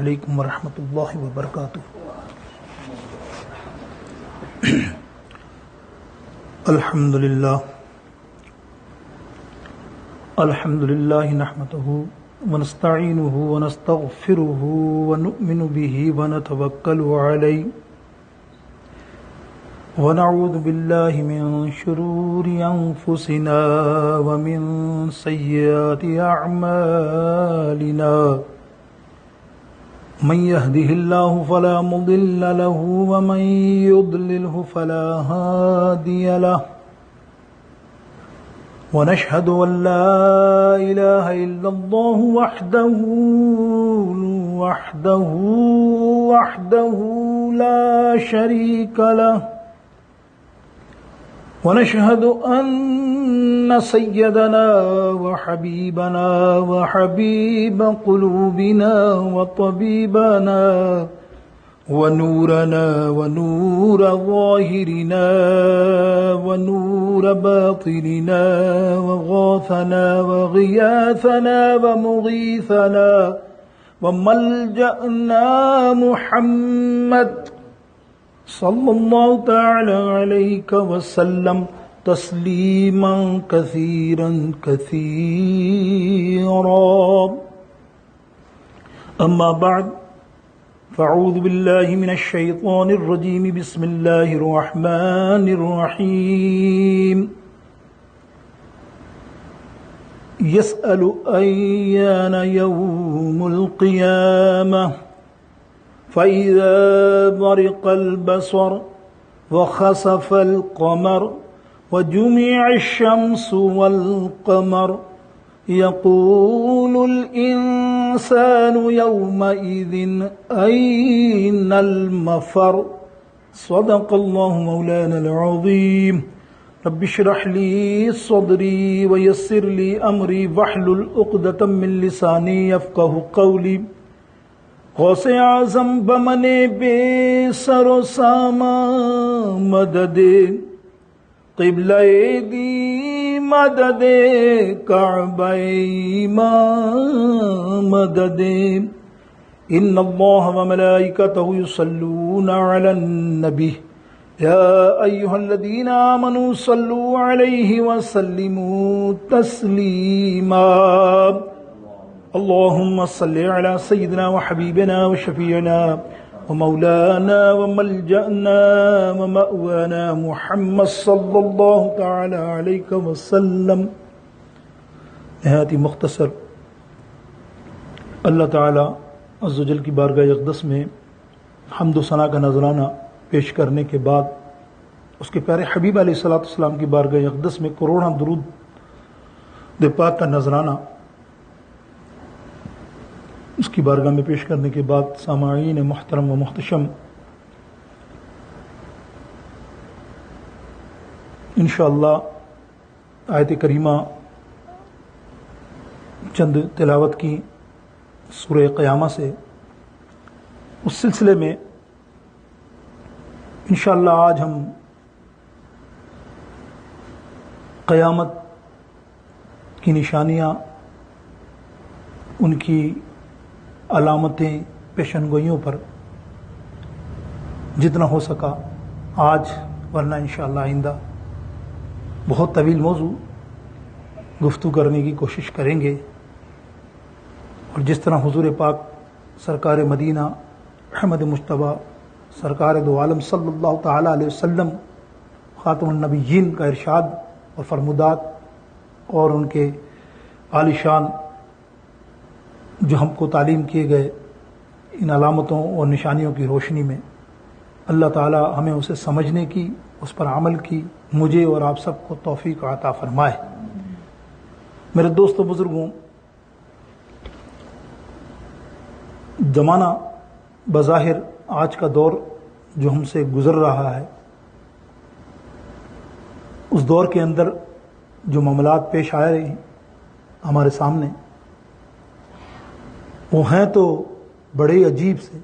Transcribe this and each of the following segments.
علیکم ورحمۃ اللہ وبرکاتہ۔ الحمد للہ نحمده ونستعینه ونستغفره ونؤمن به ونتوکل علیہ ونعوذ باللہ من شرور انفسنا ومن سیئات اعمالنا، من يهده الله فلا مضل له ومن يضلله فلا هادي له، ونشهد أن لا إله إلا الله وحده لا شريك له، ونشهد أن سيدنا وحبيبنا وحبيب قلوبنا وطبيبنا ونورنا ونور ظاهرنا ونور باطننا وغاثنا وغياثنا ومغيثنا وملجأنا محمد صلى الله تعالى عليك وسلم تسليما كثيرا كثيرا، أما بعد فاعوذ بالله من الشيطان الرجيم، بسم الله الرحمن الرحيم، يسأل أيان يوم القيامة فإذا برق البصر وخسف القمر وجمع الشمس والقمر يقول الإنسان يومئذ أين المفر، صدق الله مولانا العظيم۔ رب اشرح لي صدري ويسر لي أمري واحلل عقدة من لساني يفقهوا قولي۔ غوث اعظم بمن بے سر و سامان مدد، قبلہ دی مدد، کعبہ ایمان مدد، ان اللہ وملائکتہ یصلون علی النبی یا ایہا الذین آمنوا صلوا علیہ وسلموا تسلیما، اللہم صلی علی سیدنا وحبیبنا وشفیعنا ومولانا وملجأنا ومأوانا محمد صلی اللہ تعالی علیہ وسلم۔ نہایت ہی مختصر اللہ تعالی عز و جل کی بارگاہ اقدس میں حمد و ثنا کا نذرانہ پیش کرنے کے بعد اس کے پیارے حبیب علیہ الصلوۃ والسلام کی بارگاہ اقدس میں کروڑاں درود پاک کا نذرانہ اس کی بارگاہ میں پیش کرنے کے بعد سامعین محترم و محتشم، انشاءاللہ آیت کریمہ چند تلاوت کی سورہ قیامہ سے، اس سلسلے میں انشاءاللہ آج ہم قیامت کی نشانیاں، ان کی علامتیں، پیشن گوئیوں پر جتنا ہو سکا آج، ورنہ انشاءاللہ آئندہ بہت طویل موضوع گفتگو کرنے کی کوشش کریں گے، اور جس طرح حضور پاک سرکار مدینہ احمد مجتبیٰ سرکار دو عالم صلی اللہ تعالیٰ علیہ وسلم خاتم النبیین کا ارشاد اور فرمودات اور ان کے عالی شان جو ہم کو تعلیم کیے گئے ان علامتوں اور نشانیوں کی روشنی میں اللہ تعالی ہمیں اسے سمجھنے کی، اس پر عمل کی مجھے اور آپ سب کو توفیق عطا فرمائے۔ میرے دوستو بزرگوں، زمانہ بظاہر آج کا دور جو ہم سے گزر رہا ہے، اس دور کے اندر جو معاملات پیش آ رہے ہیں ہمارے سامنے، وہ ہیں تو بڑے عجیب سے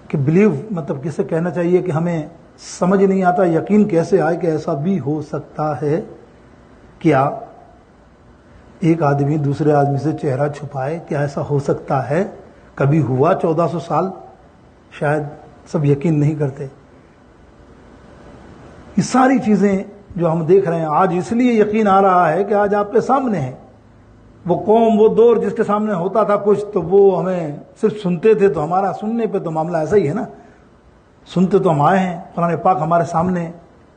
کہ بلیو، مطلب کسے کہنا چاہیے کہ ہمیں سمجھ نہیں آتا، یقین کیسے آئے کہ ایسا بھی ہو سکتا ہے کیا ایک آدمی دوسرے آدمی سے چہرہ چھپائے؟ کیا ایسا ہو سکتا ہے؟ کبھی ہوا 1400 سال؟ شاید سب یقین نہیں کرتے. یہ ساری چیزیں جو ہم دیکھ رہے ہیں آج اس لیے یقین آ رہا ہے کہ آج آپ کے سامنے ہے. وہ قوم، وہ دور جس کے سامنے ہوتا تھا کچھ تو وہ ہمیں صرف سنتے تھے، تو ہمارا سننے پہ تو معاملہ ایسا ہی ہے نا. سنتے تو ہم آئے ہیں، قرآن پاک ہمارے سامنے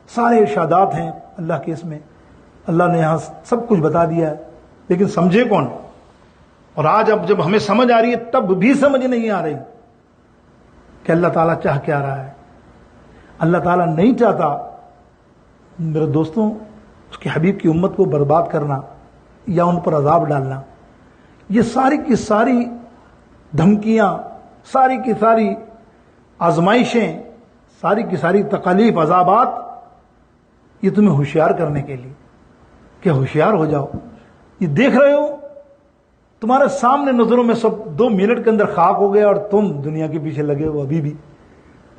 سارے ارشادات ہیں اللہ کے، اس میں اللہ نے یہاں سب کچھ بتا دیا ہے، لیکن سمجھے کون؟ اور آج اب جب ہمیں سمجھ آ رہی ہے تب بھی سمجھ نہیں آ رہی کہ اللہ تعالیٰ چاہ کیا رہا ہے. اللہ تعالیٰ نہیں چاہتا میرے دوستوں اس کے حبیب کی امت کو برباد کرنا یا ان پر عذاب ڈالنا. یہ ساری کی ساری دھمکیاں، ساری کی ساری آزمائشیں، ساری کی ساری تکالیف، عذابات، یہ تمہیں ہوشیار کرنے کے لیے کہ ہوشیار ہو جاؤ. یہ دیکھ رہے ہو تمہارے سامنے نظروں میں سب 2 منٹ کے اندر خاک ہو گیا اور تم دنیا کے پیچھے لگے ہو ابھی بھی.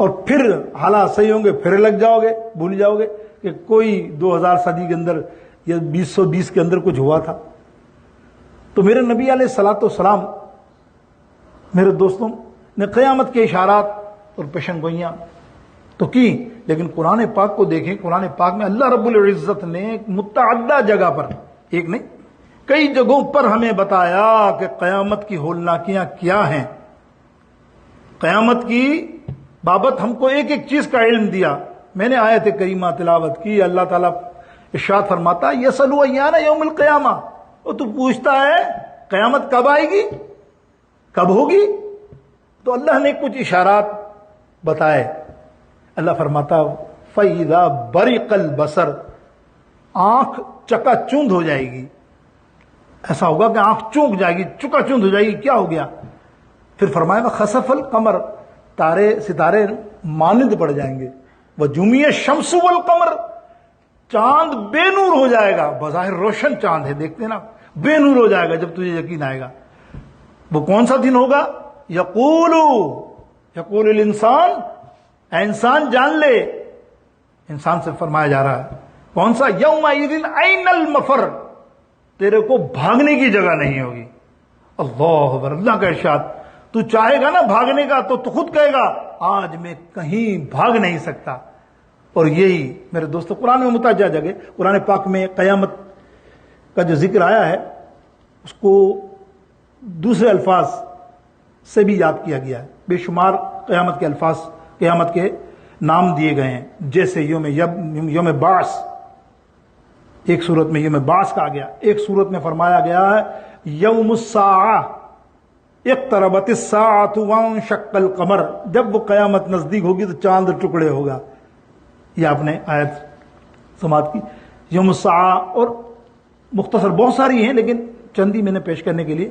اور پھر حالات صحیح ہوں گے پھر لگ جاؤ گے، بھول جاؤ گے کہ کوئی 2000 صدی کے اندر یا 2020 کے اندر کچھ ہوا تھا. تو میرے نبی علیہ الصلوۃ والسلام میرے دوستوں نے قیامت کے اشارات اور پیشن گوئیاں تو کی، لیکن قرآن پاک کو دیکھیں. قرآن پاک میں اللہ رب العزت نے متعدد جگہ پر، ایک نہیں کئی جگہوں پر ہمیں بتایا کہ قیامت کی ہولناکیاں کیا ہیں. قیامت کی بابت ہم کو ایک ایک چیز کا علم دیا. میں نے آیت کریمہ تلاوت کی، اللہ تعالیٰ ارشاد فرماتا یسألوا ایان یوم القیامہ، وہ تو پوچھتا ہے قیامت کب آئے گی، کب ہوگی. تو اللہ نے کچھ اشارات بتائے. اللہ فرماتا فَإِذَا بَرِقَ الْبَصَرُ، آنکھ چکا چوند ہو جائے گی. ایسا ہوگا کہ آنکھ چونک جائے گی، چکا چوند ہو جائے گی. کیا ہو گیا؟ پھر فرمایا خسف القمر، تارے ستارے مانند پڑ جائیں گے. وَجُمِعَ الشَّمْسُ وَالْقَمَرُ، چاند بے نور ہو جائے گا. بظاہر روشن چاند ہے، دیکھتے نا، بے نور ہو جائے گا. جب تجھے یقین آئے گا وہ کون سا دن ہوگا؟ یقول الانسان، اے انسان جان لے. انسان سے فرمایا جا رہا ہے کون سا؟ یومئذ این المفر، تیرے کو بھاگنے کی جگہ نہیں ہوگی. اللہ اکبر، اللہ کا ارشاد. تو چاہے گا نا بھاگنے کا تو خود کہے گا آج میں کہیں بھاگ نہیں سکتا. اور یہی میرے دوستو قرآن میں متعدد جگہ قرآن پاک میں قیامت کا جو ذکر آیا ہے اس کو دوسرے الفاظ سے بھی یاد کیا گیا ہے. بے شمار قیامت کے الفاظ، قیامت کے نام دیے گئے ہیں. جیسے یوم بعث، ایک صورت میں یوم بعث کہا گیا، ایک صورت میں فرمایا گیا ہے یوم الساعہ، اقتربت الساعۃ وانشق القمر، جب وہ قیامت نزدیک ہوگی تو چاند ٹکڑے ہوگا. یہ آپ نے آیت سماعت کی. یوم الساعہ اور مختصر بہت ساری ہیں لیکن چندی میں نے پیش کرنے کے لیے.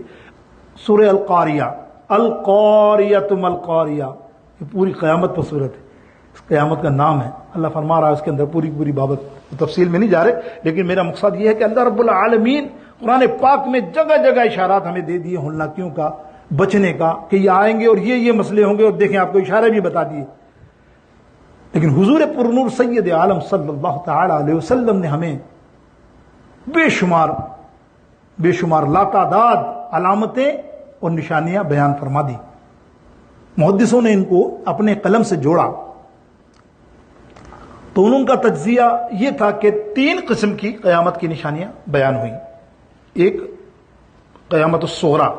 سورہ القاریہ، القاریۃ ما القاریہ، یہ پوری قیامت پر صورت ہے. اس قیامت کا نام ہے. اللہ فرما رہا ہے اس کے اندر پوری بابت، تفصیل میں نہیں جا رہے، لیکن میرا مقصد یہ ہے کہ اللہ رب العالمین قرآن پاک میں جگہ جگہ اشارات ہمیں دے دیے ہولناکیوں کا، بچنے کا، کہ یہ آئیں گے اور یہ مسئلے ہوں گے. اور دیکھیں آپ کو اشارے بھی بتا دیے. لیکن حضور پرنور سید عالم صلی اللہ تعالی علیہ وسلم نے ہمیں بے شمار لاتعداد علامتیں اور نشانیاں بیان فرما دی. محدثوں نے ان کو اپنے قلم سے جوڑا تو ان کا تجزیہ یہ تھا کہ 3 قسم کی قیامت کی نشانیاں بیان ہوئی. ایک قیامت الصغریٰ،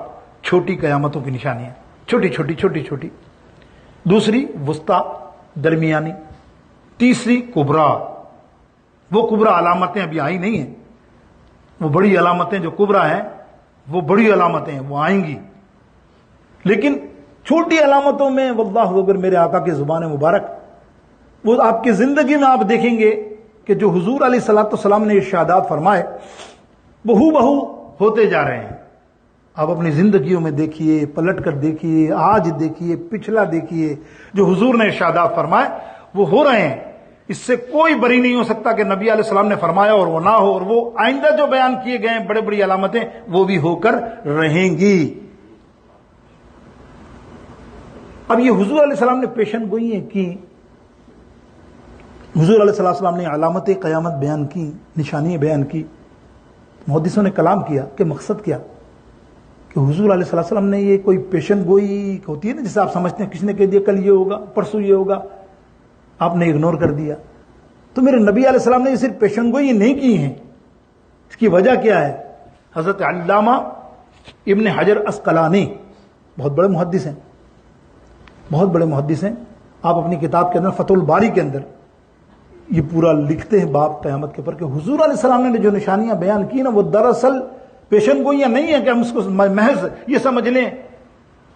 چھوٹی قیامتوں کی نشانیاں، چھوٹی. دوسری وسطیٰ، درمیانی. تیسری کبریٰ، وہ کبریٰ علامتیں ابھی آئی نہیں ہیں. وہ بڑی علامتیں جو کبریٰ ہیں وہ بڑی علامتیں ہیں، وہ آئیں گی. لیکن چھوٹی علامتوں میں واللہ اگر میرے آقا کی زبان مبارک، وہ آپ کی زندگی میں آپ دیکھیں گے کہ جو حضور علیہ الصلوۃ والسلام نے ارشادات فرمائے وہ بہو ہوتے جا رہے ہیں. آپ اپنی زندگیوں میں دیکھیے، پلٹ کر دیکھیے، آج دیکھیے، پچھلا دیکھیے، جو حضور نے ارشادات فرمائے وہ ہو رہے ہیں. اس سے کوئی بری نہیں ہو سکتا کہ نبی علیہ السلام نے فرمایا اور وہ نہ ہو. اور وہ آئندہ جو بیان کیے گئے ہیں بڑی علامتیں وہ بھی ہو کر رہیں گی. اب یہ حضور علیہ السلام نے پیشن گوئیاں کی، حضور علیہ السلام نے علامت قیامت بیان کی، نشانیاں بیان کی. محدثوں نے کلام کیا کہ مقصد کیا؟ کہ حضور علیہ السلام نے یہ کوئی پیشن گوئی ہوتی ہے نا، جسے آپ سمجھتے ہیں کسی نے کہہ دیا کل یہ ہوگا پرسوں یہ ہوگا، آپ نے اگنور کر دیا. تو میرے نبی علیہ السلام نے یہ صرف پیشن گوئی نہیں کی ہیں. اس کی وجہ کیا ہے؟ حضرت علامہ ابن حجر اسقلانی بہت بڑے محدث ہیں، بہت بڑے محدث ہیں. آپ اپنی کتاب کے اندر فتح الباری کے اندر یہ پورا لکھتے ہیں باب قیامت کے پر کہ حضور علیہ السلام نے جو نشانیاں بیان کی نا وہ دراصل پیشن گوئیاں نہیں ہیں کہ ہم اس کو محض یہ سمجھ لیں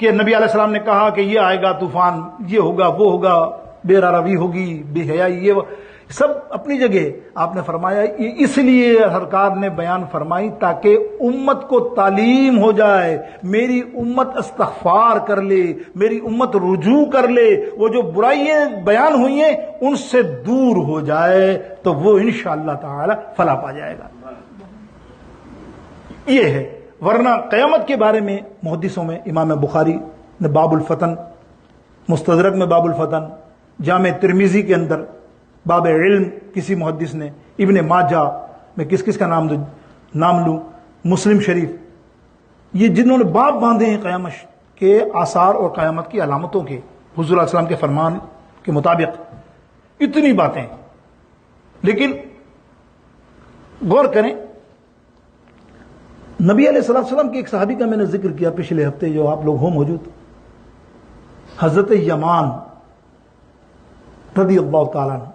کہ نبی علیہ السلام نے کہا کہ یہ آئے گا طوفان، یہ ہوگا وہ ہوگا، بے روی ہوگی، بے حیائی، یہ سب اپنی جگہ. آپ نے فرمایا یہ اس لیے سرکار نے بیان فرمائی تاکہ امت کو تعلیم ہو جائے، میری امت استغفار کر لے، میری امت رجوع کر لے، وہ جو برائیاں بیان ہوئی ہیں ان سے دور ہو جائے تو وہ انشاءاللہ تعالی فلاح پا جائے گا. یہ ہے. ورنہ قیامت کے بارے میں محدثوں میں امام بخاری نے باب الفتن، مستدرک میں باب الفتن، جامع ترمذی کے اندر باب علم کسی محدث نے، ابن ماجہ میں کس کس کا نام لوں، مسلم شریف، یہ جنہوں نے باب باندھے ہیں قیامت کے آثار اور قیامت کی علامتوں کے، حضور علیہ السلام کے فرمان کے مطابق اتنی باتیں. لیکن غور کریں، نبی علیہ السلام کے ایک صحابی کا میں نے ذکر کیا پچھلے ہفتے، جو آپ لوگ ہو موجود، حضرت یمان رضی اللہ تعالیٰ عنہ،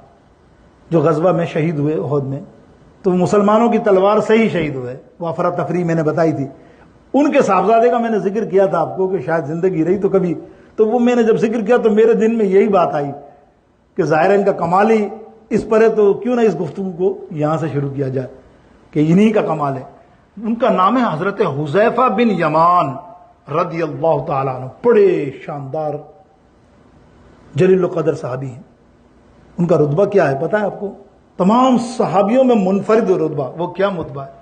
جو غزوہ میں شہید ہوئے احد میں، تو مسلمانوں کی تلوار سے ہی شہید ہوئے. وہ افراتفری میں نے بتائی تھی. ان کے صاحبزادے کا میں نے ذکر کیا تھا آپ کو کہ شاید زندگی رہی تو کبھی، تو وہ میں نے جب ذکر کیا تو میرے دل میں یہی بات آئی کہ ظاہر ان کا کمال ہی اس پر ہے، تو کیوں نہ اس گفتگو کو یہاں سے شروع کیا جائے کہ انہی کا کمال ہے. ان کا نام ہے حضرت حذیفہ بن یمان رضی اللہ تعالیٰ عنہ. بڑے شاندار جلیل القدر صحابی ہیں. ان کا رتبہ کیا ہے پتہ ہے آپ کو؟ تمام صحابیوں میں منفرد رتبہ. وہ کیا رتبہ ہے؟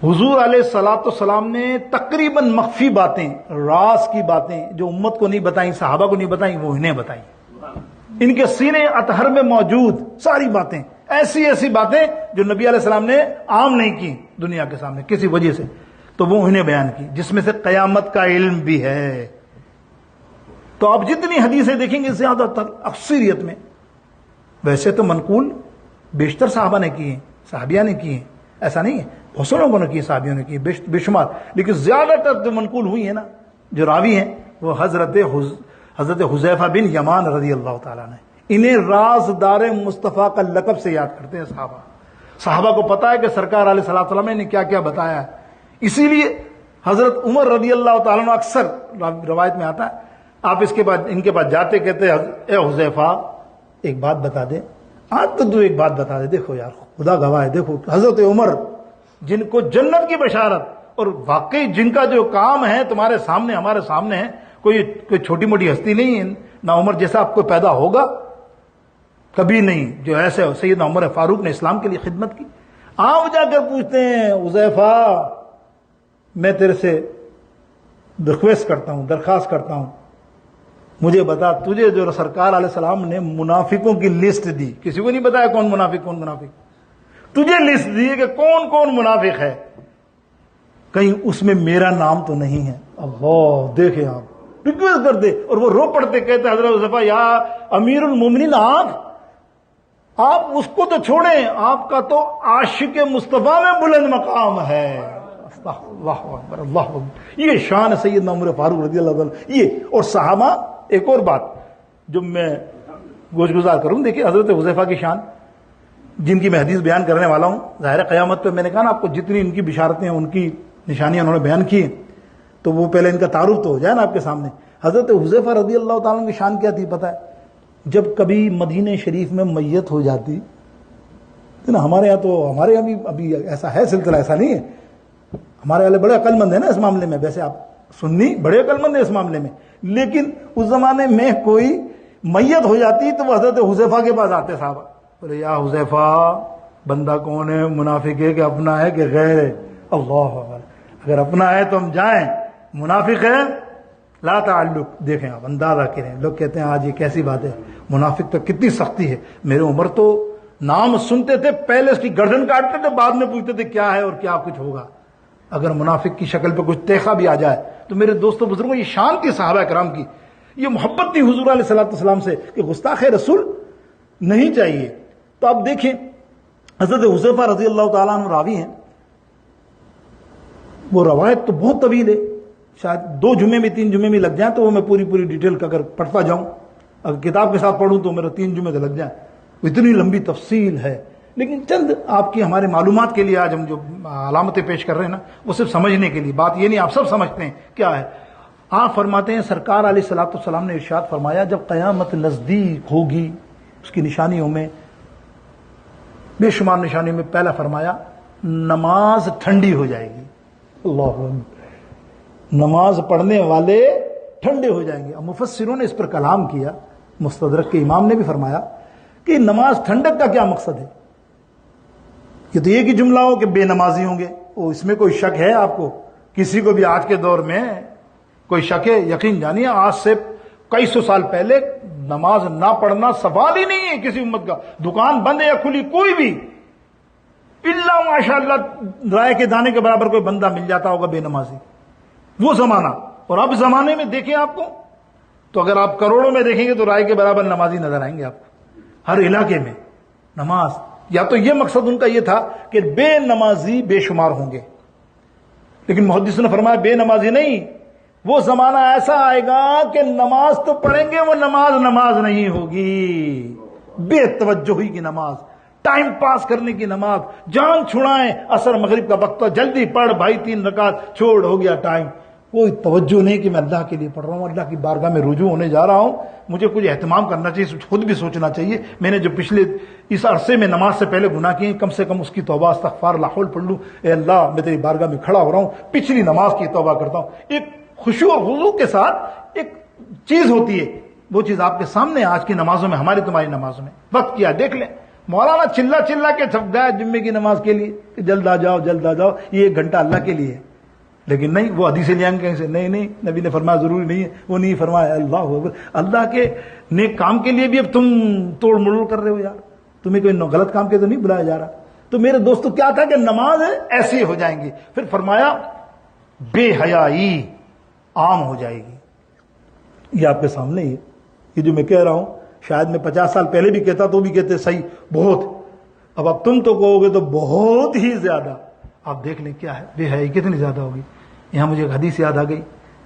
حضور علیہ السلام نے تقریباً مخفی باتیں، راز کی باتیں جو امت کو نہیں بتائیں، صحابہ کو نہیں بتائیں، وہ انہیں بتائیں. ان کے سینے اطہر میں موجود ساری باتیں، ایسی ایسی باتیں جو نبی علیہ السلام نے عام نہیں کی دنیا کے سامنے کسی وجہ سے، تو وہ انہیں بیان کی، جس میں سے قیامت کا علم بھی ہے. تو آپ جتنی حدیثیں دیکھیں گے زیادہ تر اکثریت میں، ویسے تو منقول بیشتر صحابہ نے کی ہیں، صحابیہ نے کی ہیں، ایسا نہیں ہے، بہت سے لوگوں نے کی، صحابیوں نے کی بے شمار، لیکن زیادہ تر جو منقول ہوئی ہیں نا، جو راوی ہیں، وہ حضرت حذیفہ بن یمان رضی اللہ تعالیٰ نے. انہیں رازدار مصطفیٰ کا لقب سے یاد کرتے ہیں صحابہ کو پتا ہے کہ سرکار علیہ السلام نے کیا کیا بتایا ہے. اسی لیے حضرت عمر رضی اللہ تعالیٰ عنہ اکثر روایت میں آتا ہے، آپ ان کے پاس جاتے کہتے اے حذیفہ ایک بات بتا دے. آج تو ایک بات بتا دے، دیکھو یار خدا گواہ ہے، دیکھو حضرت عمر جن کو جنت کی بشارت، اور واقعی جن کا جو کام ہے تمہارے سامنے ہمارے سامنے ہے، کوئی چھوٹی موٹی ہستی نہیں ہے، نہ عمر جیسا آپ کو پیدا ہوگا کبھی نہیں، جو ایسے سیدنا عمر فاروق نے اسلام کے لیے خدمت کی. آپ جا کر پوچھتے ہیں حذیفہ میں تیرے سے ریکویسٹ کرتا ہوں، درخواست کرتا ہوں، مجھے بتا تجھے جو سرکار علیہ السلام نے منافقوں کی لسٹ دی، کسی کو نہیں بتایا کون منافق، تجھے لسٹ دی کہ کون کون منافق ہے، کہیں اس میں میرا نام تو نہیں ہے. اللہ دیکھیں آپ ریکویسٹ کرتے، اور وہ رو پڑتے کہتے حضرت حذیفہ یا امیر المومنین، آپ اس کو تو چھوڑیں، آپ کا تو عاشق مصطفیٰ میں بلند مقام ہے. اللہ اکبر اللہ اکبر. یہ شان سیدنا عمر فاروق رضی اللہ عنہ. یہ اور صحابہ. ایک اور بات جو میں گوش گزار کروں، دیکھیے حضرت حذیفہ کی شان، جن کی میں حدیث بیان کرنے والا ہوں. ظاہر قیامت پہ میں نے کہا نا آپ کو جتنی ان کی بشارتیں ان کی نشانیاں انہوں نے بیان کی ہیں، تو وہ پہلے ان کا تعارف تو ہو جائے نا آپ کے سامنے. حضرت حذیفہ رضی اللہ تعالیٰ کی شان کیا تھی پتہ ہے؟ جب کبھی مدینہ شریف میں میت ہو جاتی نا، ہمارے یہاں بھی ابھی ایسا ہے سلسلہ، ایسا نہیں ہے، ہمارے والے بڑے عقل مند ہیں نا اس معاملے میں. ویسے آپ سنی بڑے عقل مند ہیں اس معاملے میں، لیکن اس زمانے میں کوئی میت ہو جاتی تو وہ حضرت حذیفہ کے پاس آتے صحابہ، بولے یا حذیفہ بندہ کون ہے، منافق ہے کہ اپنا ہے کہ غیر ہے؟ اللہ اگر اپنا ہے تو ہم جائیں، منافق ہے لا تعلق. دیکھیں آپ اندازہ کریں، لوگ کہتے ہیں آج یہ کیسی بات ہے، منافق تو کتنی سختی ہے. میرے عمر تو نام سنتے تھے پہلے اس کی گردن کاٹتے تھے، بعد میں پوچھتے تھے کیا ہے اور کیا کچھ ہوگا. اگر منافق کی شکل پہ کچھ تیخا بھی آ جائے تو میرے دوستوں بزرگوں یہ شان تھی صحابہ کرام کی، یہ محبت تھی حضور علیہ الصلوۃ والسلام سے کہ گستاخ رسول نہیں چاہیے۔ تو آپ دیکھیں حضرت حذیفہ رضی اللہ تعالیٰ عنہ راوی ہیں، وہ روایت تو بہت طویل ہے، شاید 2 جمعے میں 3 جمعے میں لگ جائیں تو وہ میں پوری ڈیٹیل کا اگر پڑھتا جاؤں، اگر کتاب کے ساتھ پڑھوں تو میرا 3 جمعے تو لگ جائیں، اتنی لمبی تفصیل ہے۔ لیکن چند آپ کی ہمارے معلومات کے لیے آج ہم جو علامتیں پیش کر رہے ہیں نا وہ صرف سمجھنے کے لیے، بات یہ نہیں آپ سب سمجھتے ہیں کیا ہے۔ آپ فرماتے ہیں سرکار علیہ الصلوۃ والسلام نے ارشاد فرمایا جب قیامت نزدیک ہوگی اس کی نشانیوں میں بے شمار نشانیوں میں پہلا فرمایا نماز ٹھنڈی ہو جائے گی۔ اللہ اکبر، نماز پڑھنے والے ٹھنڈے ہو جائیں گے۔ اب مفسروں نے اس پر کلام کیا، مستدرک کے امام نے بھی فرمایا کہ نماز ٹھنڈک کا کیا مقصد ہے؟ یہ تو ایک ہی جملہ ہو کہ بے نمازی ہوں گے، اس میں کوئی شک ہے آپ کو؟ کسی کو بھی آج کے دور میں کوئی شک ہے؟ یقین جانیے آج سے کئی سو سال پہلے نماز نہ پڑھنا سوال ہی نہیں ہے کسی امت کا، دکان بند ہے یا کھلی کوئی بھی، اللہ ماشاء اللہ رائے کے دانے کے برابر کوئی بندہ مل جاتا ہوگا بے نمازی، وہ زمانہ۔ اور اب زمانے میں دیکھیں آپ کو تو اگر آپ کروڑوں میں دیکھیں گے تو رائے کے برابر نمازی نظر آئیں گے آپ کو ہر علاقے میں۔ نماز یا تو یہ مقصد ان کا یہ تھا کہ بے نمازی بے شمار ہوں گے، لیکن محدث نے فرمایا بے نمازی نہیں، وہ زمانہ ایسا آئے گا کہ نماز تو پڑھیں گے وہ نماز نہیں ہوگی، بے توجہی کی نماز، ٹائم پاس کرنے کی نماز، جان چھڑائیں، عصر مغرب کا وقت جلدی پڑھ بھائی 3 رکعت چھوڑ ہو گیا ٹائم، کوئی توجہ نہیں کہ میں اللہ کے لیے پڑھ رہا ہوں، اللہ کی بارگاہ میں رجوع ہونے جا رہا ہوں، مجھے کچھ اہتمام کرنا چاہیے، خود بھی سوچنا چاہیے میں نے جو پچھلے اس عرصے میں نماز سے پہلے گناہ کیے کم سے کم اس کی توبہ استغفار لاحول پڑھ لوں، اے اللہ میں تیری بارگاہ میں کھڑا ہو رہا ہوں، پچھلی نماز کی توبہ کرتا ہوں۔ ایک خشوع اور خضوع کے ساتھ ایک چیز ہوتی ہے، وہ چیز آپ کے سامنے آج کی نمازوں میں، ہماری تمہاری نمازوں میں وقت کیا دیکھ لیں۔ مولانا چلا کے چھپ گیا جمعے کی نماز کے لیے کہ جلد آ جاؤ یہ 1 گھنٹہ اللہ کے لیے ہے، لیکن نہیں، وہ حدیثیں لے آئیں گے کہیں سے، نہیں نبی نے فرمایا ضروری نہیں ہے، وہ نہیں فرمایا۔ اللہ اکبر، اللہ کے نیک کام کے لیے بھی اب تم توڑ مڑوڑ کر رہے ہو یار، تمہیں کوئی غلط کام کے تو نہیں بلایا جا رہا۔ تو میرے دوستو کیا تھا کہ نماز ایسی ہو جائیں گی، پھر فرمایا بے حیائی عام ہو جائے گی۔ یہ آپ کے سامنے ہی ہے، یہ جو میں کہہ رہا ہوں شاید میں 50 سال پہلے بھی کہتا تو بھی کہتے صحیح بہت، اب تم تو کہو گے تو بہت ہی زیادہ۔ آپ دیکھ لیں کیا ہے، بے حیائی کتنی زیادہ ہوگی۔ یہاں مجھے ایک حدیث یاد آ گئی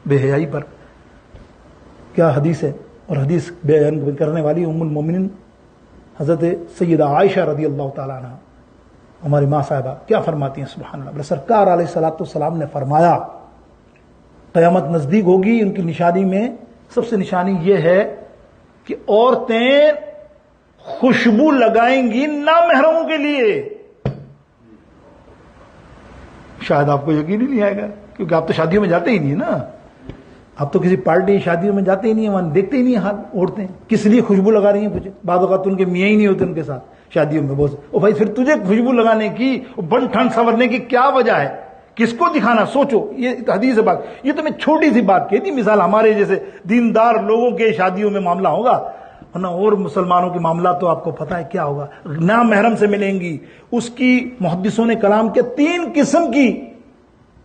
بے حیائی پر، کیا حدیث ہے، اور حدیث بیان کرنے والی ام المومنین حضرت سیدہ عائشہ رضی اللہ تعالیٰ عنہ، ہماری ماں صاحبہ، کیا فرماتی ہیں سبحان اللہ۔ سرکار علیہ الصلوۃ والسلام نے فرمایا قیامت نزدیک ہوگی، ان کی نشانی میں سب سے نشانی یہ ہے کہ عورتیں خوشبو لگائیں گی نامحرموں کے لیے۔ شاید آپ کو یقین ہی نہیں آئے گا کیونکہ آپ تو شادیوں میں جاتے ہی نہیں نا، آپ تو کسی پارٹی شادیوں میں جاتے ہی نہیں ہیں، وہاں دیکھتے ہی نہیں حال عورتیں کس لیے خوشبو لگا رہی ہیں، کچھ بعض اوقات ان کے میاں ہی نہیں ہوتے ان کے ساتھ شادیوں میں، بہت او بھائی پھر تجھے خوشبو لگانے کی بن ٹھن سنورنے کی کیا وجہ ہے، کس کو دکھانا؟ سوچو، یہ حدیث بات، یہ تو میں چھوٹی سی بات کہتی مثال، ہمارے جیسے دیندار لوگوں کے شادیوں میں معاملہ ہوگا، ورنہ اور مسلمانوں کے معاملات تو آپ کو پتہ ہے کیا ہوگا، نامحرم سے ملیں گی۔ اس کی محدثوں نے کلام کے 3 قسم کی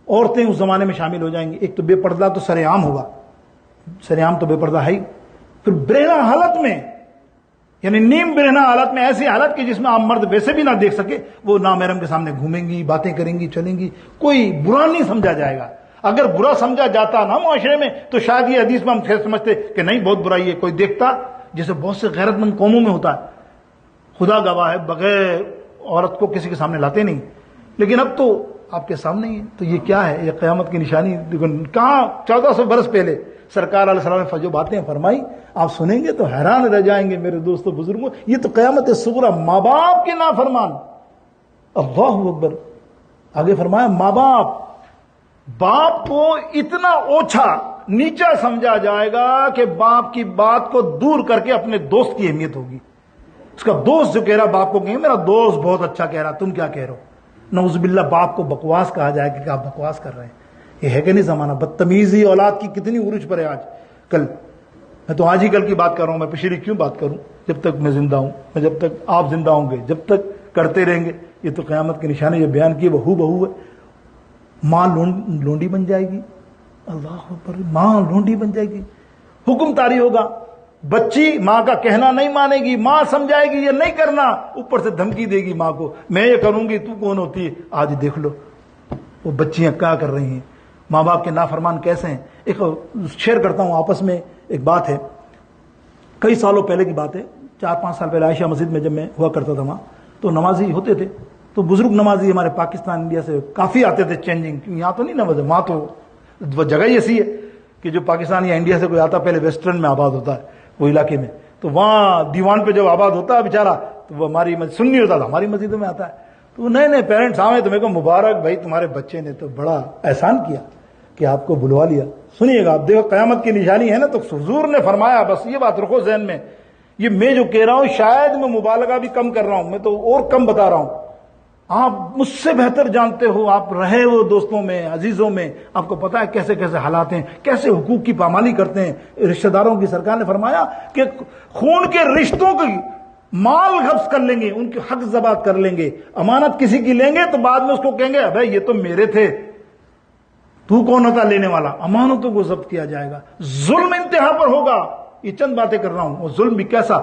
عورتیں اس زمانے میں شامل ہو جائیں گی۔ ایک تو بے پردہ تو سر عام ہوگا، سر عام تو بے پردہ ہے ہی، پھر برہنہ حالت میں، یعنی نیم برہنہ حالت میں، ایسی حالت کی جس میں عام مرد ویسے بھی نہ دیکھ سکے، وہ نامحرم کے سامنے گھومیں گی، باتیں کریں گی، چلیں گی، کوئی برا نہیں سمجھا جائے گا۔ اگر برا سمجھا جاتا نا معاشرے میں تو شاید یہ حدیث میں ہم سمجھتے کہ نہیں بہت برائی ہے، کوئی دیکھتا، جیسے بہت سے غیرت مند قوموں میں ہوتا ہے، خدا گواہ ہے بغیر عورت کو کسی کے سامنے لاتے نہیں، لیکن اب تو آپ کے سامنے ہی ہے۔ تو یہ کیا ہے؟ یہ قیامت کی نشانی۔ کہاں 1400 برس پہلے سرکار علیہ السلام نے جو باتیں فرمائی آپ سنیں گے تو حیران رہ جائیں گے میرے دوستو بزرگوں۔ یہ تو قیامت صغریٰ، ماں باپ کے نافرمان، اللہ اکبر۔ آگے فرمایا ماں باپ کو اتنا اوچھا نیچا سمجھا جائے گا کہ باپ کی بات کو دور کر کے اپنے دوست کی اہمیت ہوگی۔ اس کا دوست جو کہہ رہا باپ کو کہیں میرا دوست بہت اچھا کہہ رہا، تم کیا کہہ رہے ہو؟ نعوذ باللہ باپ کو بکواس کہا جائے کہ آپ بکواس کر رہے ہیں۔ یہ ہے کہ نہیں زمانہ؟ بدتمیزی اولاد کی کتنی عروج پر ہے آج کل۔ میں تو آج ہی کل کی بات کر رہا ہوں، میں پچھلی کیوں بات کروں؟ جب تک میں زندہ ہوں، میں جب تک آپ زندہ ہوں گے، جب تک کرتے رہیں گے۔ یہ تو قیامت کی نشانی جو بیان کی وہ ہو بہو ہے۔ ماں لونڈی بن جائے گی، اللہ اکبر، ماں لونڈی بن جائے گی، حکم طاری ہوگا، بچی ماں کا کہنا نہیں مانے گی، ماں سمجھائے گی یہ نہیں کرنا، اوپر سے دھمکی دے گی ماں کو، میں یہ کروں گی تو کون ہوتی ہے؟ آج دیکھ لو وہ بچیاں کیا کر رہی ہیں، ماں باپ کے نافرمان کیسے ہیں۔ ایک شیئر کرتا ہوں آپس میں، ایک بات ہے، کئی سالوں پہلے کی بات ہے، 4-5 سال پہلے عائشہ مسجد میں جب میں ہوا کرتا تھا وہاں، تو نمازی ہوتے تھے، تو بزرگ نمازی ہمارے پاکستان انڈیا سے کافی آتے تھے چینجنگ، یہاں تو نہیں نماز، وہاں تو وہ جگہ ہی ایسی ہے کہ جو پاکستان یا انڈیا سے کوئی آتا پہلے ویسٹرن میں آباد ہوتا ہے وہ علاقے میں، تو وہاں دیوان پہ جب آباد ہوتا ہے بیچارہ، تو وہ ہماری سنی ہوتا تھا، ہماری مسجدوں میں آتا ہے، تو نئے نئے پیرنٹس آئے تو میرے کو مبارک بھائی تمہارے بچے نے تو بڑا احسان کیا کہ آپ کو بلوا لیا۔ سنیے گا آپ، دیکھو قیامت کی نشانی ہے نا، تو حضور نے فرمایا، بس یہ بات رکھو ذہن میں، یہ میں جو کہہ رہا ہوں شاید میں مبالغہ بھی کم کر رہا ہوں، میں تو اور کم بتا رہا ہوں، آپ مجھ سے بہتر جانتے ہو، آپ رہے ہو دوستوں میں، عزیزوں میں، آپ کو پتا ہے کیسے کیسے حالات ہیں، کیسے حقوق کی پامالی کرتے ہیں رشتہ داروں کی۔ سرکار نے فرمایا کہ خون کے رشتوں کی مال حفظ کر لیں گے، ان کے حق ضبط کر لیں گے، امانت کسی کی لیں گے تو بعد میں اس کو کہیں گے ابے یہ تو میرے تھے، تو کون ہوتا لینے والا، امانتوں کو ضبط کیا جائے گا، ظلم انتہا پر ہوگا۔ یہ چند باتیں کر رہا ہوں، اور ظلم بھی کیسا،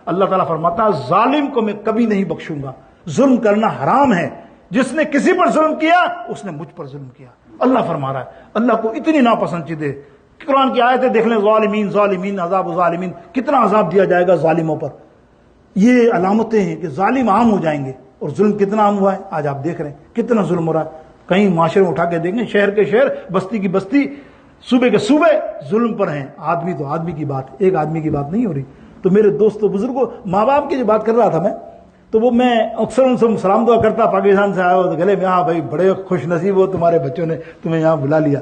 اللہ تعالیٰ فرماتا ہے ظالم کو میں کبھی نہیں بخشوں گا، ظلم کرنا حرام ہے، جس نے کسی پر ظلم کیا اس نے مجھ پر ظلم کیا، اللہ فرما رہا ہے۔ اللہ کو اتنی ناپسند چیزیں، قرآن کی آیتیں دیکھ لیں، ظالمین ظالمین عذاب ظالمین، کتنا عذاب دیا جائے گا ظالموں پر، یہ علامتیں ہیں کہ ظالم عام ہو جائیں گے، اور ظلم کتنا عام ہوا ہے آج آپ دیکھ رہے ہیں، کتنا ظلم ہو رہا ہے، کہیں معاشرے میں اٹھا کے دیکھیں، شہر کے شہر، بستی کی بستی، صوبے کے صوبے ظلم پر ہیں، آدمی تو آدمی کی بات، ایک آدمی کی بات نہیں ہو رہی۔ تو میرے دوستوں بزرگوں، ماں باپ کی جو بات کر رہا تھا میں، تو وہ میں اکثر ان سے سلام دعا کرتا، پاکستان سے آئے ہو تو گلے میں، ہاں بھائی بڑے خوش نصیب ہو، تمہارے بچوں نے تمہیں یہاں بلا لیا۔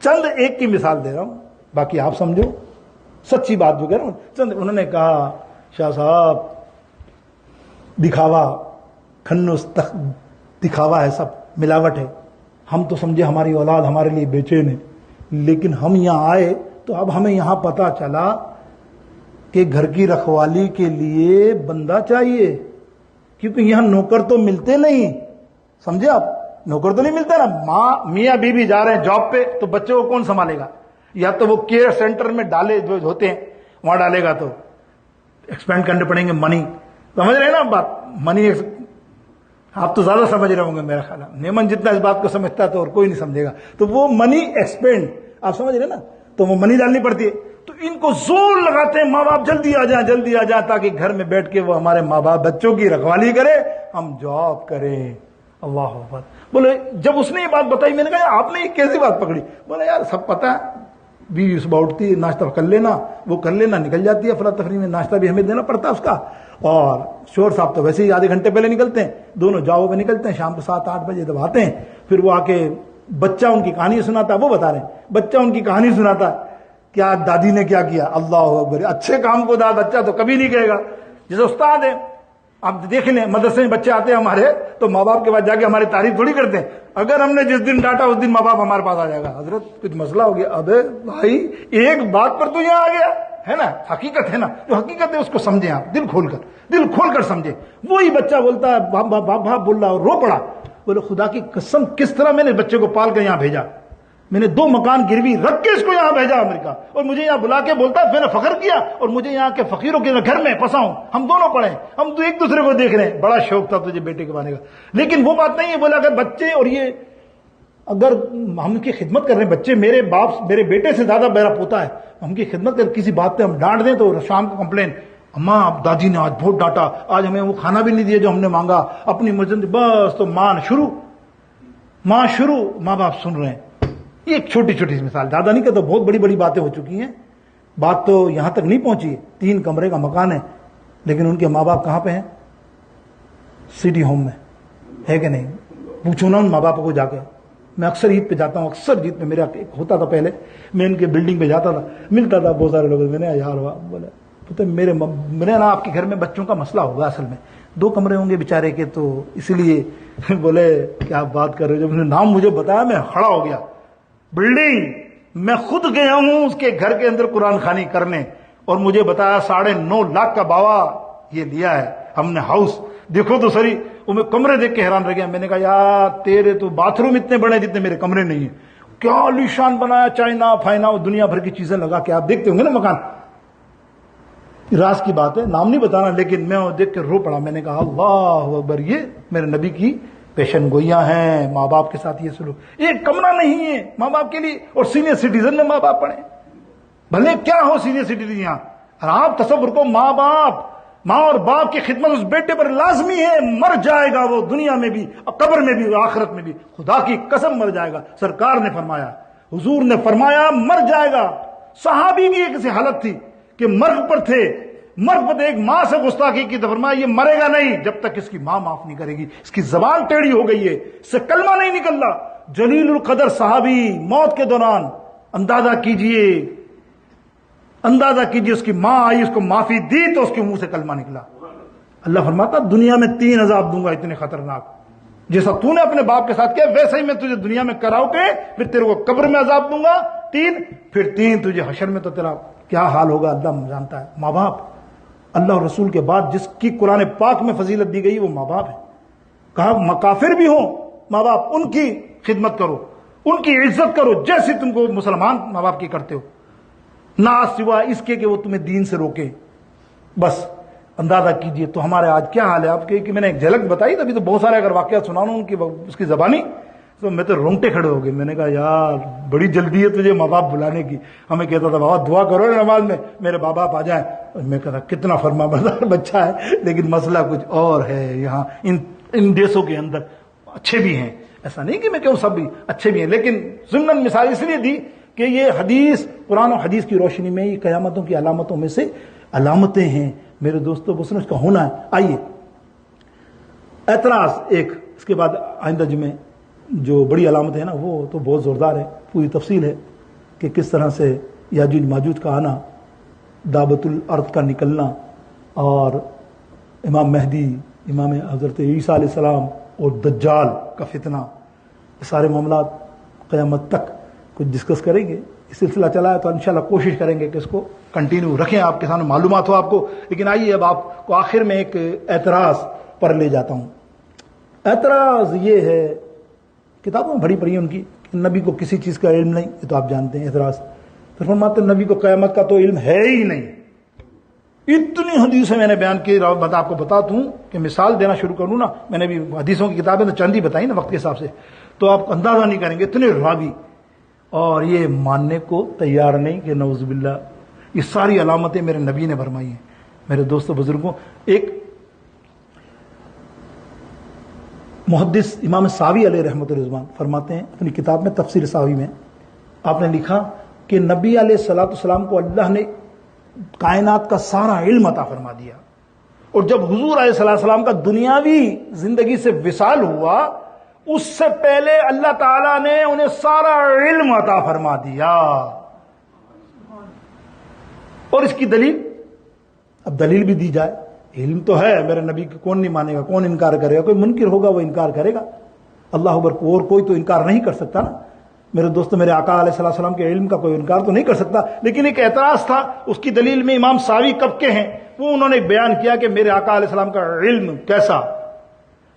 چند ایک کی مثال دے رہا ہوں، باقی آپ سمجھو، سچی بات جو کہہ رہا ہوں۔ چند انہوں نے کہا شاہ صاحب دکھاوا، کھنوس دکھاوا ہے، سب ملاوٹ ہے، ہم تو سمجھے ہماری اولاد ہمارے لیے بے چین ہے، لیکن ہم یہاں آئے تو اب ہمیں یہاں پتا چلا کہ گھر کی رکھوالی کے لیے بندہ چاہیے، کیونکہ یہاں نوکر تو ملتے نہیں، سمجھے آپ، نوکر تو نہیں ملتے نا، ماں میاں بیوی جا رہے ہیں جاب پہ تو بچوں کو کون سنبھالے گا، یا تو وہ کیئر سینٹر میں ڈالے جو ہوتے ہیں وہاں ڈالے گا، تو ایکسپینڈ کرنے پڑیں گے منی، سمجھ رہے ہیں نا بات، منی آپ تو زیادہ سمجھ رہے ہوں گے میرا خیال ہے، نیمن جتنا اس بات کو سمجھتا ہے تو اور کوئی نہیں سمجھے گا، تو وہ منی ایکسپینڈ آپ سمجھ رہے نا، تو وہ منی ڈالنی پڑتی ہے، تو ان کو زور لگاتے ہیں ماں باپ جلدی آ جائیں جلدی آ جائیں، تاکہ گھر میں بیٹھ کے وہ ہمارے ماں باپ بچوں کی رکھوالی کرے، ہم جاب کریں۔ اللہ اکبر۔ بولے جب اس نے یہ بات بتائی میں نے کہا آپ نے یہ کیسی بات پکڑی؟ بولے یار سب پتا ہے، بیوی صبح اٹھتی ہے ناشتہ کر لینا، وہ کر لینا، نکل جاتی ہے افرا تفری میں، ناشتہ بھی ہمیں دینا پڑتا ہے اس کا، اور شور صاحب تو ویسے ہی آدھے گھنٹے پہلے نکلتے ہیں، دونوں جاؤ پہ نکلتے ہیں، شام کو 7-8 بجے جب آتے ہیں، پھر وہ آ کے بچہ ان کی کہانی سناتا ہے، وہ بتا رہے ہیں بچہ ان کی کہانی سناتا ہے، کیا دادی نے کیا کیا، اللہ اکبر، اچھے کام کو بچہ تو کبھی نہیں کہے گا، جیسے استاد ہے، آپ دیکھ لیں مدرسے میں بچے آتے ہیں ہمارے، تو ماں باپ کے بعد جا کے ہماری تعریف تھوڑی کرتے ہیں، اگر ہم نے جس دن ڈانٹا اس دن ماں باپ ہمارے پاس آ جائے گا، حضرت کچھ مسئلہ ہو گیا، ابے بھائی ایک بات پر تو یہاں آ گیا ہے نا، حقیقت ہے نا، جو حقیقت ہے اس کو سمجھیں، آپ دل کھول کر سمجھیں۔ وہی بچہ بولتا ہے باپ باپ باپ بول رہا اور رو پڑا، بولے خدا کی قسم کس طرح میں نے بچے کو پال کر یہاں بھیجا، میں نے 2 مکان گروی رکھ کے اس کو یہاں بھیجا امریکہ، اور مجھے یہاں بلا کے بولتا ہے میں نے فخر کیا، اور مجھے یہاں کے فقیروں کے گھر میں پھنسا ہوں، ہم دونوں پڑھے، ہم تو ایک دوسرے کو دیکھ رہے ہیں، بڑا شوق تھا تجھے بیٹے کے پانے کا، لیکن وہ بات نہیں ہے، بولا اگر بچے، اور یہ اگر ہم کی خدمت کر رہے ہیں بچے، میرے باپ میرے بیٹے سے زیادہ میرا پوتا ہے، ہم کی خدمت کر کسی بات پہ ہم ڈانٹ دیں تو شام کو کمپلین، اماں دادی نے آج بہت ڈانٹا، آج ہمیں وہ کھانا بھی نہیں دیا جو ہم نے مانگا، اپنی مرضی، بس تو ماں شروع، ماں باپ سن رہے ہیں۔ یہ ایک چھوٹی چھوٹی مثال، زیادہ نہیں کہتا، بہت بڑی بڑی باتیں ہو چکی ہیں، بات تو یہاں تک نہیں پہنچی، 3 کمرے کا مکان ہے، لیکن ان کے ماں باپ کہاں پہ ہیں؟ سٹی ہوم میں ہے کہ نہیں؟ پوچھو نا ان ماں باپ کو جا کے، میں اکثر عید پہ جاتا ہوں، اکثر عید پہ میرا ہوتا تھا پہلے، میں ان کے بلڈنگ پہ جاتا تھا، ملتا تھا بہت سارے لوگ، میں نے یار بولے پتہ میرے نا آپ کے گھر میں بچوں کا مسئلہ ہوگا، اصل میں 2 کمرے ہوں گے بیچارے کے، تو اسی لیے بولے کیا بات کر رہے ہو، جب انہوں نے نام مجھے بتایا میں کھڑا ہو گیا، بلڈنگ میں خود گیا ہوں اس کے گھر کے اندر قرآن خوانی کرنے، اور مجھے بتایا 9.5 لاکھ کا باوا یہ لیا ہے ہم نے ہاؤس، دیکھو تو سری وہ میں کمرے دیکھ کے حیران رہ گیا. میں نے کہا یار تیرے تو باتھ روم اتنے بڑے جتنے میرے کمرے نہیں ہیں. کیا عالیشان بنایا, چائنا فائنا وہ دنیا بھر کی چیزیں لگا کے آپ دیکھتے ہوں گے نا مکان. راز کی بات ہے, نام نہیں بتانا, لیکن میں وہ دیکھ کے رو پڑا. میں نے کہا اللہ اکبر, یہ میرے نبی کی پیشن گوئیاں ہیں. ماں باپ کے ساتھ یہ سلوک, ایک کمرہ نہیں ہے ماں باپ کے لیے, اور سینئر سٹیزن میں ماں باپ پڑھے, بھلے کیا ہو سینئر سٹیزن یہاں. اور آپ تصور کو, ماں باپ, ماں اور باپ کی خدمت اس بیٹے پر لازمی ہے. مر جائے گا وہ دنیا میں بھی, قبر میں بھی, آخرت میں بھی, خدا کی قسم مر جائے گا. سرکار نے فرمایا, حضور نے فرمایا مر جائے گا. صحابی کی ایک حالت تھی کہ مرگ پر تھے, مرگ پر ایک ماں سے گستاخی کی تو فرمایا یہ مرے گا نہیں جب تک اس کی ماں معاف نہیں کرے گی. اس کی زبان ٹیڑھی ہو گئی ہے, اس سے کلمہ نہیں نکل رہا. جلیل القدر صحابی موت کے دوران, اندازہ کیجئے اس کی ماں آئی, اس کو معافی دی تو اس کے منہ سے کلمہ نکلا. اللہ فرماتا دنیا میں 3 عذاب دوں گا اتنے خطرناک, جیسا تو نے اپنے باپ کے ساتھ کیا ویسا ہی میں تجھے دنیا میں کراؤ کے, پھر تیرے کو قبر میں عذاب دوں گا 3, پھر 3 تجھے حشر میں. تو تیرا کیا حال ہوگا اللہ جانتا ہے. ماں باپ اللہ اور رسول کے بعد جس کی قرآن پاک میں فضیلت دی گئی وہ ماں باپ ہے. کہا مکافر بھی ہوں ماں باپ, ان کی خدمت کرو, ان کی عزت کرو جیسی تم کو مسلمان ماں باپ کی کرتے ہو, نہ سوا اس کے کہ وہ تمہیں دین سے روکے. بس اندازہ کیجئے تو ہمارے آج کیا حال ہے. آپ کے کہ میں نے ایک جھلک بتائی, تبھی تو بہت سارے اگر واقعات سنانا ان کی اس کی زبانی تو میں تو رونگٹے کھڑے ہو گئے. میں نے کہا یار بڑی جلدی ہے تجھے ماں باپ بلانے کی. ہمیں کہتا تھا بابا دعا کرو نماز میں میرے ماں باپ آ جائیں. میں کہتا کتنا فرما بردار بچہ ہے, لیکن مسئلہ کچھ اور ہے. یہاں ان دیشوں کے اندر اچھے بھی ہیں, ایسا نہیں کہ میں کہوں سب بھی اچھے بھی ہیں, لیکن ضمن مثال اس لیے دی کہ یہ حدیث, قرآن و حدیث کی روشنی میں یہ قیامتوں کی علامتوں میں سے علامتیں ہیں میرے دوستوں, بس اس کا ہونا ہے. آئیے اعتراض ایک, اس کے بعد آئندہ جمعے جو بڑی علامتیں ہیں نا وہ تو بہت زوردار ہے, پوری تفصیل ہے کہ کس طرح سے یاجوج ماجوج کا آنا, دابت الارض کا نکلنا, اور امام مہدی, امام حضرت عیسیٰ علیہ السلام اور دجال کا فتنہ, یہ سارے معاملات قیامت تک کچھ ڈسکس کریں گے. یہ سلسلہ چلا ہے تو انشاءاللہ کوشش کریں گے کہ اس کو کنٹینیو رکھیں, آپ کے سامنے معلومات ہو آپ کو. لیکن آئیے اب آپ کو آخر میں ایک اعتراض پر لے جاتا ہوں. اعتراض یہ ہے, کتابوں میں بڑی پڑھی ان کی, کہ نبی کو کسی چیز کا علم نہیں, یہ تو آپ جانتے ہیں اعتراض. پھر فرماتے ہیں نبی کو قیامت کا تو علم ہے ہی نہیں. اتنی حدیثیں میں نے بیان کی, آپ کو بتاتا ہوں کہ مثال دینا شروع کروں نا, میں نے بھی حدیثوں کی کتابیں تو چند ہی بتائی نا وقت کے حساب سے, تو آپ اندازہ نہیں کریں گے اتنے راوی, اور یہ ماننے کو تیار نہیں کہ نعوذ باللہ یہ ساری علامتیں میرے نبی نے فرمائی ہیں. میرے دوستوں بزرگوں, ایک محدث امام ساوی علیہ رحمۃ الرضوان فرماتے ہیں اپنی کتاب میں تفسیر ساوی میں, آپ نے لکھا کہ نبی علیہ الصلوۃ والسلام کو اللہ نے کائنات کا سارا علم عطا فرما دیا, اور جب حضور علیہ الصلوۃ والسلام کا دنیاوی زندگی سے وصال ہوا اس سے پہلے اللہ تعالیٰ نے انہیں سارا علم عطا فرما دیا. اور اس کی دلیل, اب دلیل بھی دی جائے, علم تو ہے میرے نبی کو, کون نہیں مانے گا, کون انکار کرے گا, کوئی منکر ہوگا وہ انکار کرے گا, اللہ اکبر, اور کوئی تو انکار نہیں کر سکتا نا. میرے دوستو میرے آقا علیہ السلام کے علم کا کوئی انکار تو نہیں کر سکتا, لیکن ایک اعتراض تھا. اس کی دلیل میں امام ساوی کب کے ہیں, وہ انہوں نے بیان کیا کہ میرے آقا علیہ السلام کا علم کیسا,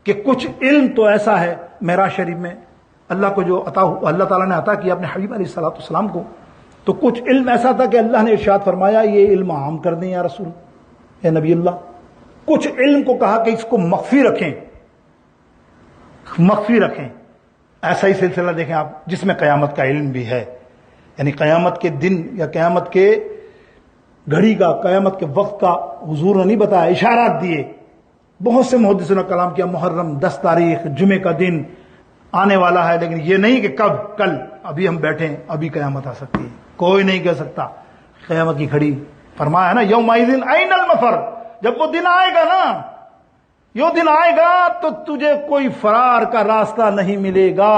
کہ کچھ علم تو ایسا ہے معراج شریف میں اللہ کو جو عطا, اللہ تعالیٰ نے عطا کیا اپنے حبیب علیہ السلام کو, تو کچھ علم ایسا تھا کہ اللہ نے ارشاد فرمایا یہ علم عام کر دیں یا رسول, اے نبی اللہ. کچھ علم کو کہا کہ اس کو مخفی رکھیں. ایسا ہی سلسلہ دیکھیں آپ جس میں قیامت کا علم بھی ہے, یعنی قیامت کے دن یا قیامت کے گھڑی کا, قیامت کے وقت کا حضور نے نہیں بتایا, اشارات دیے. بہت سے محدثوں نے کلام کیا محرم 10 تاریخ جمعے کا دن آنے والا ہے, لیکن یہ نہیں کہ کب, کل, ابھی ہم بیٹھے ہیں ابھی قیامت آ سکتی ہے, کوئی نہیں کہہ سکتا. قیامت کی گھڑی فرمایا ہے نا یومئذ این المفر, جب وہ دن آئے گا نا, یہ دن آئے گا تو تجھے کوئی فرار کا راستہ نہیں ملے گا,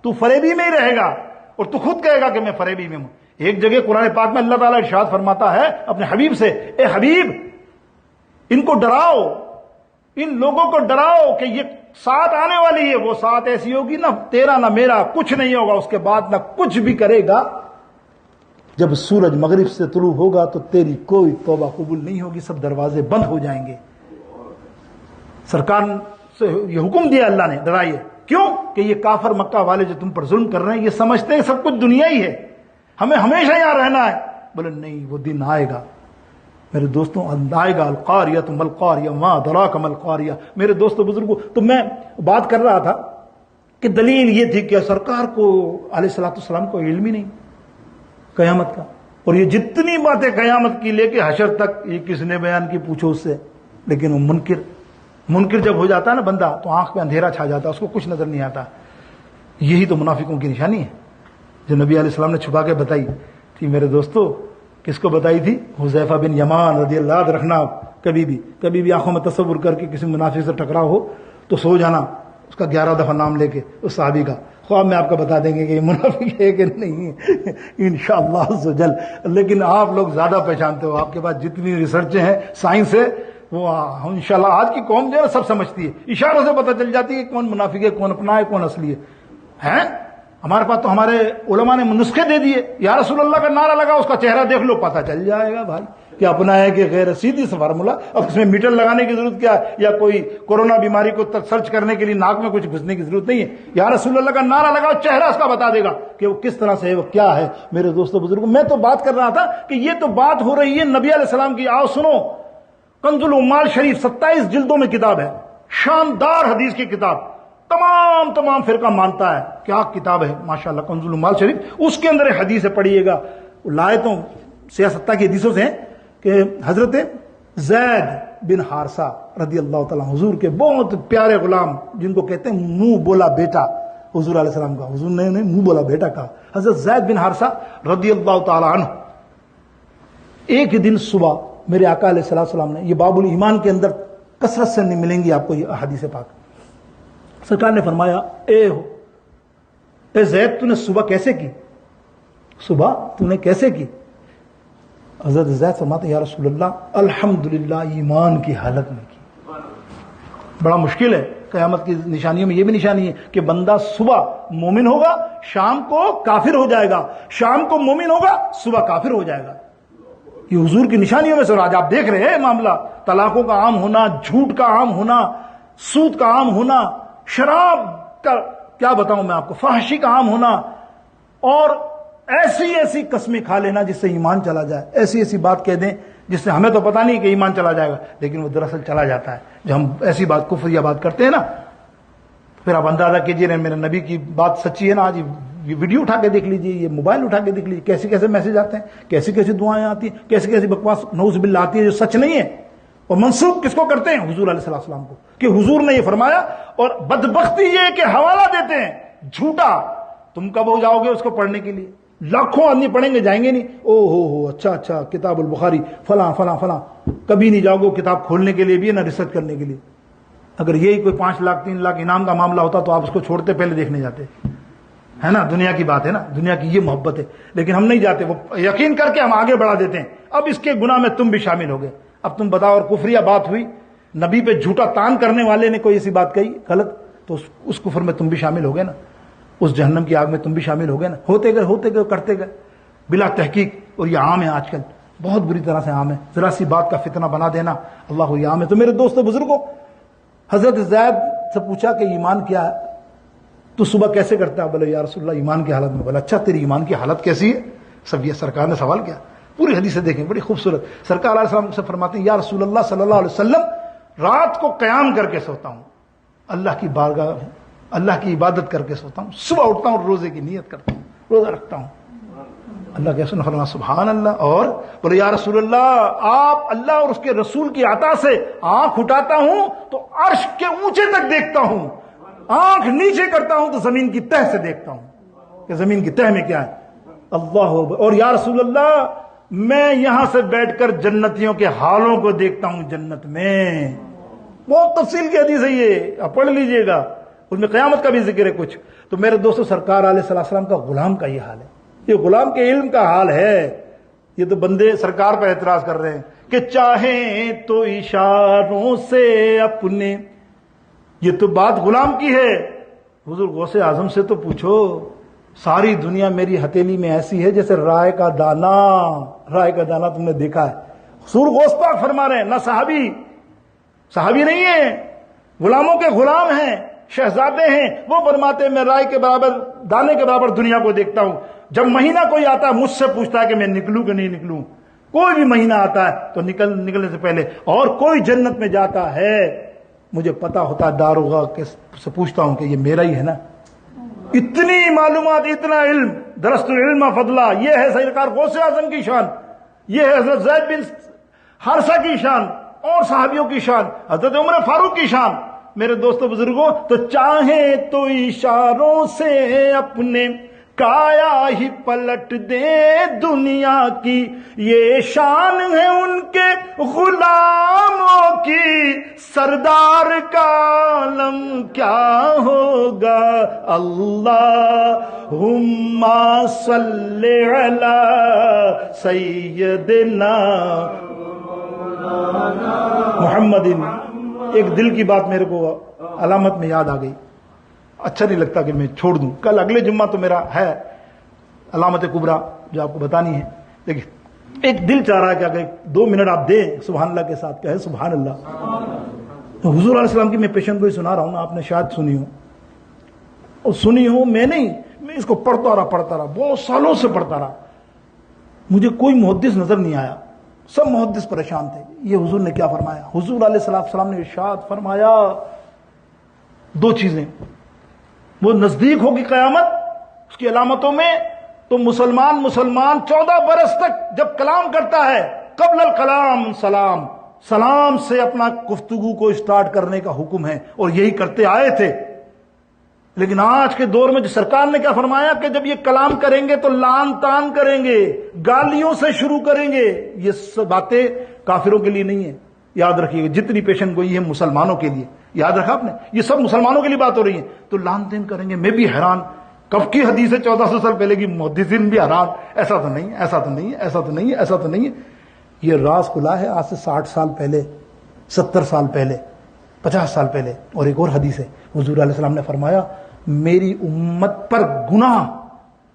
تو فریبی میں ہی رہے گا, اور تو خود کہے گا کہ میں فریبی میں ہوں. ایک جگہ قرآن پاک میں اللہ تعالیٰ ارشاد فرماتا ہے اپنے حبیب سے, اے حبیب ان کو ڈراؤ, ان لوگوں کو ڈراؤ کہ یہ ساتھ آنے والی ہے, وہ ساتھ ایسی ہوگی نہ تیرا نہ میرا, کچھ نہیں ہوگا اس کے بعد, نہ کچھ بھی کرے گا. جب سورج مغرب سے طلوع ہوگا تو تیری کوئی توبہ قبول نہیں ہوگی, سب دروازے بند ہو جائیں گے. سرکار سے یہ حکم دیا اللہ نے، ڈرائیے. کیوں؟ کہ یہ کافر مکہ والے جو تم پر ظلم کر رہے ہیں یہ سمجھتے ہیں سب کچھ دنیا ہی ہے، ہمیں ہمیشہ یہاں رہنا ہے. بولے نہیں، وہ دن آئے گا میرے دوستوں، آئے گا. القاریہ ما القاریہ ما ادراک ما القاریہ. میرے دوستوں بزرگوں، تو میں بات کر رہا تھا کہ دلیل یہ تھی کہ سرکار کو علیہ الصلوۃ والسلام کو علم ہی نہیں قیامت کا، اور یہ جتنی باتیں قیامت کی لے کے حشر تک یہ کس نے بیان کی پوچھو اس سے. لیکن وہ منکر جب ہو جاتا ہے نا بندہ تو آنکھ پہ اندھیرا چھا جاتا ہے، اس کو کچھ نظر نہیں آتا. یہی تو منافقوں کی نشانی ہے جو نبی علیہ السلام نے چھپا کے بتائی تھی. میرے دوستو کس کو بتائی تھی؟ حذیفہ بن یمان رضی اللہ عنہ. رکھنا کبھی بھی آنکھوں میں تصور کر کے کسی منافق سے ٹکراؤ ہو تو سو جانا، اس کا 11 دفعہ نام لے کے اس صحابی کا. خواب میں آپ کو بتا دیں گے کہ یہ منافق ہے کہ نہیں ہے انشاءاللہ عز و جل. لیکن آپ لوگ زیادہ پہچانتے ہو، آپ کے پاس جتنی ریسرچیں ہیں، سائنس ہے، وہ انشاءاللہ آج کی قوم جو ہے سب سمجھتی ہے، اشاروں سے پتہ چل جاتی ہے کہ کون منافق ہے، کون اپنا ہے، کون اصلی ہے. ہمارے پاس تو ہمارے علماء نے نسخے دے دیے. یا رسول اللہ کا نعرہ لگا، اس کا چہرہ دیکھ لو، پتہ چل جائے گا بھائی کہ اپنا ہے کہ غیر. سیدھی سا فارمولہ. اب اس میں میٹر لگانے کی ضرورت کیا ہے، یا کوئی کورونا بیماری کو سرچ کرنے کے لیے ناک میں کچھ گھسنے کی ضرورت نہیں ہے. یا رسول اللہ کا نعرہ لگاؤ، چہرہ اس کا بتا دے گا کہ وہ کس طرح سے ہے، وہ کیا ہے. میرے دوستوں بزرگوں، میں تو بات کر رہا تھا کہ یہ تو بات ہو رہی ہے نبی علیہ السلام کی. آؤ سنو، کنز العمال شریف 27 جلدوں میں کتاب ہے، شاندار حدیث کی کتاب، تمام فرقہ مانتا ہے. کیا کتاب ہے ماشاءاللہ کنز العمال شریف. اس کے اندر ایک حدیث ہے، پڑھیے گا. لائے تو سیاستہ کی حدیثوں سے ہیں کہ حضرت زید بن حارثہ رضی اللہ تعالیٰ حضور کے بہت پیارے غلام، جن کو کہتے ہیں منہ بولا بیٹا حضور علیہ السلام کا. حضور نے منہ بولا بیٹا کہا. حضرت زید بن حارثہ رضی اللہ تعالیٰ عنہ ایک دن صبح میرے آقا علیہ السلام نے، یہ باب الایمان کے اندر کثرت سے نہیں ملیں گی آپ کو یہ احادیث پاک. سرکار نے فرمایا اے زید، تو نے صبح کیسے کی؟ صبح تو نے کیسے کی؟ حضرت زید فرماتے یا رسول اللہ الحمدللہ ایمان کی حالت میں کی. بڑا مشکل ہے. قیامت کی نشانیوں میں یہ بھی نشانی ہے کہ بندہ صبح مومن ہوگا، شام کو کافر ہو جائے گا، شام کو مومن ہوگا، صبح کافر ہو جائے گا. یہ حضور کی نشانیوں میں سے. آج آپ دیکھ رہے ہیں معاملہ، طلاقوں کا عام ہونا، جھوٹ کا عام ہونا، سود کا عام ہونا، شراب کا کیا بتاؤں میں آپ کو، فحشی کا عام ہونا، اور ایسی قسمیں کھا لینا جس سے ایمان چلا جائے. ایسی بات کہہ دیں جس سے ہمیں تو پتہ نہیں کہ ایمان چلا جائے گا، لیکن وہ دراصل چلا جاتا ہے. جب ہم ایسی بات کفریہ بات کرتے ہیں نا، پھر آپ اندازہ کیجئے میرے نبی کی بات سچی ہے نا. آج یہ ویڈیو اٹھا کے دیکھ لیجئے، یہ موبائل اٹھا کے دیکھ لیجئے، کیسے میسج آتے ہیں، کیسی دعائیں آتی ہیں، کیسی بکواس نعوذ باللہ آتی ہے جو سچ نہیں ہے. اور منسوخ کس کو کرتے ہیں؟ حضور علیہ السلام کو، کہ حضور نے یہ فرمایا. اور بدبختی یہ ہے کہ حوالہ دیتے ہیں جھوٹا. تم کب ہو جاؤ گے اس کو پڑھنے کے لیے؟ لاکھوں آدمی پڑھیں گے، جائیں گے نہیں. او ہو اچھا کتاب البخاری فلاں، کبھی نہیں جاؤ گے کتاب کھولنے کے لیے بھی نہ ریسرچ کرنے کے لیے. اگر یہی کوئی 5 لاکھ 3 لاکھ انعام کا معاملہ ہوتا تو آپ اس کو چھوڑتے، پہلے دیکھنے جاتے. ہے نا، دنیا کی بات ہے نا، دنیا کی یہ محبت ہے. لیکن ہم نہیں جاتے، وہ یقین کر کے ہم آگے بڑھا دیتے ہیں. اب اس کے گناہ میں تم بھی شامل ہو گئے. اب تم بتاؤ، اور کفریہ بات ہوئی، نبی پہ جھوٹا تان کرنے والے نے کوئی ایسی بات کہی غلط، تو اس کفر میں تم بھی شامل ہو گئے نا، اس جہنم کی آگ میں تم بھی شامل ہو گئے نا. ہوتے گئے کرتے گئے بلا تحقیق. اور یہ عام ہے آج کل، بہت بری طرح سے عام ہے. ذرا سی بات کا فتنہ بنا دینا، اللہ یہ عام ہے. تو میرے دوستو بزرگوں، حضرت زید سے پوچھا کہ ایمان کیا ہے، تو صبح کیسے کرتا ہے؟ بولے یا رسول اللہ ایمان کی حالت میں. بولا اچھا تیری ایمان کی حالت کیسی ہے؟ سب یہ سرکار نے سوال کیا. پوری حدیث دیکھیں، بڑی خوبصورت. سرکار علیہ السلام سے فرماتے ہیں یا رسول اللہ صلی اللہ علیہ وسلم، رات کو قیام کر کے سوتا ہوں، اللہ کی بارگاہ میں اللہ کی عبادت کر کے سوتا ہوں، صبح اٹھتا ہوں روزے کی نیت کرتا ہوں، روزہ رکھتا ہوں. اللہ کے رسول نے فرمایا سبحان اللہ. اور بولے یا رسول اللہ، آپ اللہ اور اس کے رسول کی عطا سے آنکھ اٹھاتا ہوں تو عرش کے اونچے تک دیکھتا ہوں، آنکھ نیچے کرتا ہوں تو زمین کی تہ سے دیکھتا ہوں کہ زمین کی تہ میں کیا ہے. اللہ. اور یا رسول اللہ، میں یہاں سے بیٹھ کر جنتیوں کے حالوں کو دیکھتا ہوں جنت میں. بہت تفصیل کی حدیث ہے یہ، آپ پڑھ لیجئے گا، اس میں قیامت کا بھی ذکر ہے کچھ. تو میرے دوستو، سرکار علیہ السلام کا غلام کا یہ حال ہے، یہ غلام کے علم کا حال ہے. یہ تو بندے سرکار پر اعتراض کر رہے ہیں کہ چاہیں تو اشاروں سے اپنے. یہ تو بات غلام کی ہے. حضور غوث اعظم سے تو پوچھو، ساری دنیا میری ہتھیلی میں ایسی ہے جیسے رائے کا دانہ. رائے کا دانہ تم نے دیکھا ہے؟ حضور غوث پاک فرما رہے ہیں، نہ صحابی نہیں ہے، غلاموں کے غلام ہیں، شہزادے ہیں، وہ فرماتے ہیں میں رائے کے برابر، دانے کے برابر دنیا کو دیکھتا ہوں. جب مہینہ کوئی آتا ہے مجھ سے پوچھتا ہے کہ میں نکلوں کہ نہیں نکلوں. کوئی بھی مہینہ آتا ہے تو نکلنے سے پہلے، اور کوئی جنت میں جاتا ہے مجھے پتا ہوتا ہے داروغہ سے پوچھتا ہوں کہ یہ میرا ہی ہے نا. اتنی معلومات، اتنا علم. درست العلم فضلہ، یہ ہے سرکار غوث اعظم کی شان، یہ ہے حضرت زید بن حارثہ کی شان اور صحابیوں کی شان، حضرت عمر فاروق کی شان. میرے دوستوں بزرگوں، تو چاہے تو اشاروں سے اپنے کایا ہی پلٹ دے دنیا کی، یہ شان ہے ان کے غلاموں کی، سردار کا عالم کیا ہوگا. اللہم صلی علی سیدنا محمد. ایک دل کی بات میرے کو علامت میں یاد آ گئی، اچھا نہیں لگتا کہ میں چھوڑ دوں. کل اگلے جمعہ تو میرا ہے علامت کبریٰ جو آپ کو بتانی ہے، لیکن ایک دل چاہ رہا ہے کہ اگر 2 منٹ آپ دیں سبحان اللہ کے ساتھ، کہے سبحان اللہ. تو حضور علیہ السلام کی میں پیشن گوئی سنا رہا ہوں نا، آپ نے شاید سنی ہو، اور سنی ہو میں نہیں، میں اس کو پڑھتا رہا بہت سالوں سے پڑھتا رہا. مجھے کوئی محدث نظر نہیں آیا، سب محدث پریشان تھے. یہ حضور نے کیا فرمایا؟ حضور علیہ السلام نے ارشاد فرمایا 2 چیزیں، وہ نزدیک ہوگی قیامت، اس کی علامتوں میں تو مسلمان 14 برس تک جب کلام کرتا ہے قبل الکلام سلام سے اپنا گفتگو کو اسٹارٹ کرنے کا حکم ہے، اور یہی کرتے آئے تھے. لیکن آج کے دور میں جو سرکار نے کیا فرمایا کہ جب یہ کلام کریں گے تو لان تان کریں گے، گالیوں سے شروع کریں گے. یہ سب باتیں کافروں کے لیے نہیں ہیں، یاد رکھیے گا. جتنی پیشن گوئی ہے مسلمانوں کے لیے، یاد رکھا آپ نے، یہ سب مسلمانوں کے لیے بات ہو رہی ہے. تو لان تین کریں گے. میں بھی حیران، کب کی حدیث ہے 1400 سال پہلے کی، محدثین بھی حیران، ایسا تو نہیں، ایسا تو نہیں، ایسا تو نہیں، ایسا تو نہیں. یہ راز کھلا ہے آج سے 60 سال پہلے، 70 سال پہلے، 50 سال پہلے. اور ایک اور حدیث ہے، حضور علیہ السلام نے فرمایا میری امت پر گناہ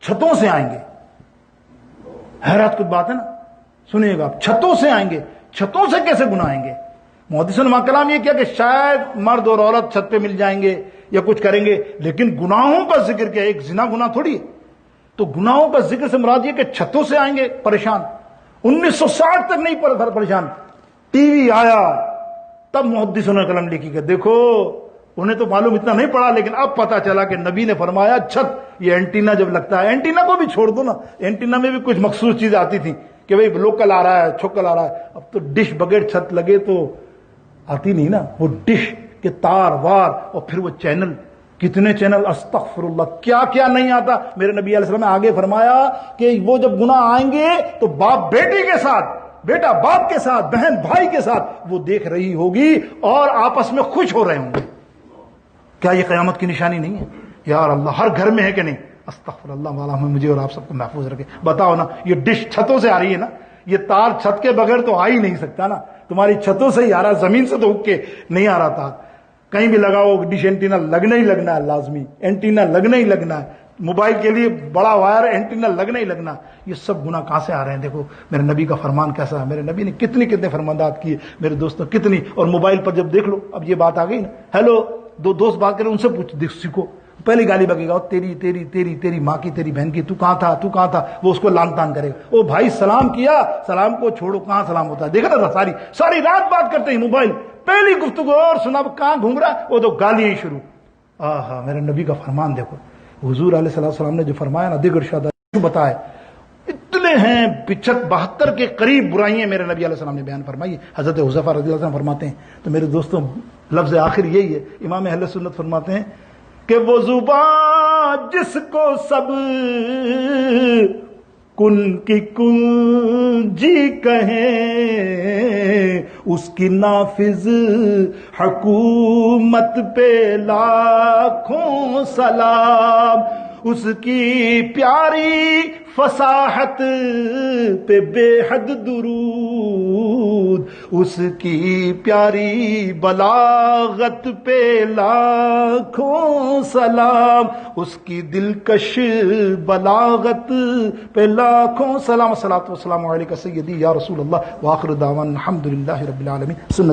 چھتوں سے آئیں گے. حیرت کی بات ہے نا، سنیے گا آپ، چھتوں سے آئیں گے. چھتوں سے کیسے گناہ آئیں گے؟ محدثین نے کلام یہ کیا کہ شاید مرد اور عورت چھت پہ مل جائیں گے یا کچھ کریں گے، لیکن گناہوں کا ذکر کیا؟ ایک زنا گناہ تھوڑی ہے. تو گناہوں کا ذکر سے مراد یہ کہ چھتوں سے آئیں گے پریشان. 1960 تک نہیں پریشان، ٹی وی آیا تب محدثوں نے قلم لکھی کہ دیکھو، انہیں تو معلوم اتنا نہیں پڑا، لیکن اب پتا چلا کہ نبی نے فرمایا چھت. یہ اینٹینا جب لگتا ہے، اینٹینا کو بھی چھوڑ دو نا، اینٹینا میں بھی کچھ مخصوص چیزیں آتی تھیں کہ بھئی لوکل آ رہا ہے، چھوکل آ رہا ہے. اب تو ڈش بغیر چھت لگے تو آتی نہیں نا، وہ ڈش کے تار وار، اور پھر وہ چینل، کتنے چینل، استغفر اللہ، کیا کیا نہیں آتا. میرے نبی علیہ السلام نے آگے فرمایا کہ وہ جب گناہ آئیں گے تو باپ بیٹی کے ساتھ، بیٹا باپ کے ساتھ، بہن بھائی کے ساتھ وہ دیکھ رہی ہوگی اور آپس میں خوش ہو رہے ہوں گے. کیا یہ قیامت کی نشانی نہیں ہے؟ یار اللہ، ہر گھر میں ہے کہ نہیں؟ استغفر اللہ والا ہمیں، مجھے اور آپ سب کو محفوظ رکھے. بتاؤ نا، یہ ڈش چھتوں سے آ رہی ہے نا، یہ تار چھت کے بغیر تو آ ہی نہیں سکتا نا. تمہاری چھتوں سے ہی آ رہا، زمین سے تو اٹھ کے نہیں آ رہا تھا. کہیں بھی لگاؤ ڈش اینٹینا لگنا ہی لگنا ہے، لازمی اینٹینا لگنا ہی لگنا ہے. موبائل کے لیے بڑا وائر اینٹینا لگنا ہی لگنا. یہ سب گناہ کہاں سے آ رہے ہیں؟ دیکھو میرے نبی کا فرمان کیسا ہے، میرے نبی نے کتنے فرمانات کیے میرے دوستوں، کتنی. اور موبائل پر جب دیکھ لو، اب یہ بات آ گئی نا، ہیلو، 2 دوست بات کریں، ان سے پوچھ سیکھو. پہلی گالی بگے گا، تیری تیری تیری تیری ماں کی، تیری بہن کی، تو کہاں تھا، تو کہاں تھا. وہ اس کو لان تان کرے گا. او بھائی سلام کیا، سلام کو چھوڑو، کہاں سلام ہوتا ہے؟ دیکھا نا، ساری رات بات کرتے ہیں موبائل، پہلی گفتگو اور سنا کہاں گھوم رہا، وہ تو گالیاں ہی شروع. آہا، میرے نبی کا فرمان دیکھو. حضور علیہ السلام نے جو فرمایا نا، دیگر ارشاد بتائے اتنے ہیں، 72 کے قریب برائیاں میرے نبی علیہ السلام نے بیان فرمائی. حضرت حذیفہ رضی اللہ عنہ فرماتے ہیں، تو میرے دوستوں لفظ آخر یہی ہے، امام اہل سنت فرماتے ہیں کہ وہ زبان جس کو سب کن کی کنجی کہیں، اس کی نافذ حکومت پہ لاکھوں سلام، اس کی پیاری فصاحت پہ بے حد درود، اس کی پیاری بلاغت پہ لاکھوں سلام، اس کی دلکش بلاغت پہ لاکھوں سلام. الصلاۃ والسلام علیک سیدی یا رسول اللہ، وآخر دعوانا الحمدللہ رب العالمین.